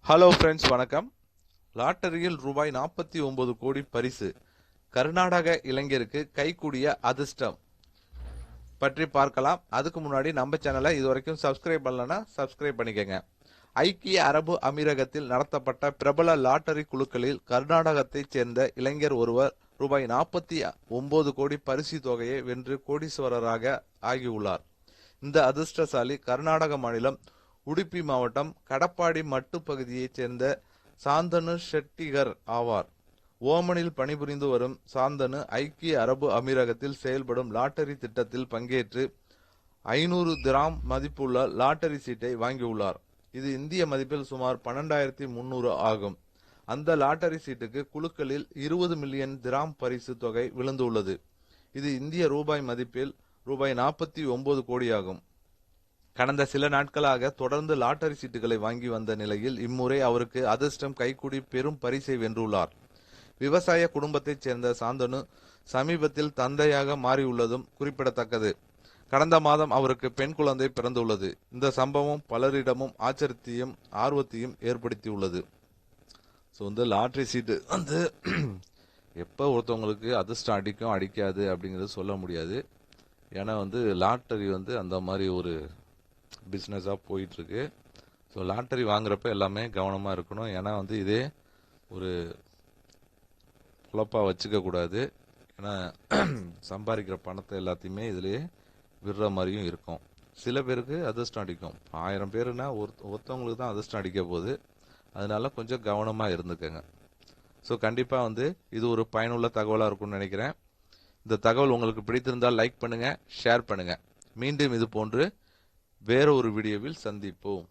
Hello friends, வணக்கம். லாட்டரியில் ரூபாய் 49 கோடி பரிசு. கர்நாடக இளைஞருக்கு கைகூடிய அதிர்ஷ்டம் பற்றி பார்க்கலாம். அதுக்கு முன்னாடி நம்ம சேனலை இதுவரைக்கும் சப்ஸ்கிரைப் பண்ணலன்னா சப்ஸ்கிரைப் பண்ணிக்கங்க. ஐக்கிய அரபு அமீரகத்தில் நடத்தப்பட்ட பிரபல லாட்டரி குழுக்களில் கர்நாடகத்தைச் சேர்ந்த இளைஞர் ஒருவர் ரூபாய் 49 கோடி பரிசு தொகையை வென்று கோடீஸ்வரராக ஆகியுள்ளார். இந்த அதிர்ஷ்டசாலி கர்நாடக மாநிலம் உடுப்பி மாவட்டம் கடப்பாடி மட்டு பகுதியைச் சேர்ந்த சாந்தனு ஷெட்டிகர் ஆவார். ஓமனில் பணிபுரிந்து வரும் சாந்தனு ஐக்கிய அரபு அமீரகத்தில் செயல்படும் லாட்டரி திட்டத்தில் பங்கேற்று 500 திராம் மதிப்புள்ள லாட்டரி சீட்டை வாங்கியுள்ளார். இது இந்திய மதிப்பில் சுமார் 12,300 ஆகும். அந்த லாட்டரி சீட்டுக்கு குலுக்கலில் 20 மில்லியன் திராம் பரிசு தொகை விழுந்துள்ளது. இது இந்திய ரூபாய் மதிப்பில் ரூபாய் 49 கோடியாகும். கடந்த சில நாட்களாக தொடர்ந்து லாட்டரி சீட்டுகளை வாங்கி வந்த நிலையில் இம்முறை அவருக்கு அதிர்ஷ்டம் கைகூடி பெரும் பரிசை வென்றுள்ளார். விவசாய குடும்பத்தைச் சேர்ந்த சாந்தனு சமீபத்தில் தந்தையாக மாறியுள்ளதும் குறிப்பிடத்தக்கது. கடந்த மாதம் அவருக்கு பெண் குழந்தை பிறந்துள்ளது. இந்த சம்பவம் பலரிடமும் ஆச்சரியத்தையும் ஆர்வத்தையும் ஏற்படுத்தியுள்ளது. ஸோ லாட்டரி சீட்டு எப்போ ஒருத்தவங்களுக்கு அதிர்ஷ்டம் அடிக்கும் அடிக்காது அப்படிங்கிறது சொல்ல முடியாது. ஏன்னா லாட்டரி அந்த மாதிரி ஒரு பிஸ்னஸாக போயிட்டுருக்கு. ஸோ லாட்டரி வாங்குறப்ப எல்லாமே கவனமாக இருக்கணும். ஏன்னா இதே ஒரு குழப்பாக வச்சுக்கக்கூடாது. ஏன்னா சம்பாதிக்கிற பணத்தை எல்லாத்தையுமே இதிலே விடுற மாதிரியும் இருக்கும். சில பேருக்கு அதிர்ஷ்டம் அடிக்கும். 1000 பேருனா ஒருத்தவங்களுக்கு தான் அதிர்ஷ்டம் அடிக்க போகுது. அதனால கொஞ்சம் கவனமாக இருந்துக்கங்க. ஸோ கண்டிப்பாக இது ஒரு பயனுள்ள தகவலாக இருக்கும்னு நினைக்கிறேன். இந்த தகவல் உங்களுக்கு பிடித்திருந்தால் லைக் பண்ணுங்கள், ஷேர் பண்ணுங்கள். மீண்டும் இது போன்று வேற ஒரு வீடியோவில் சந்திப்போம்.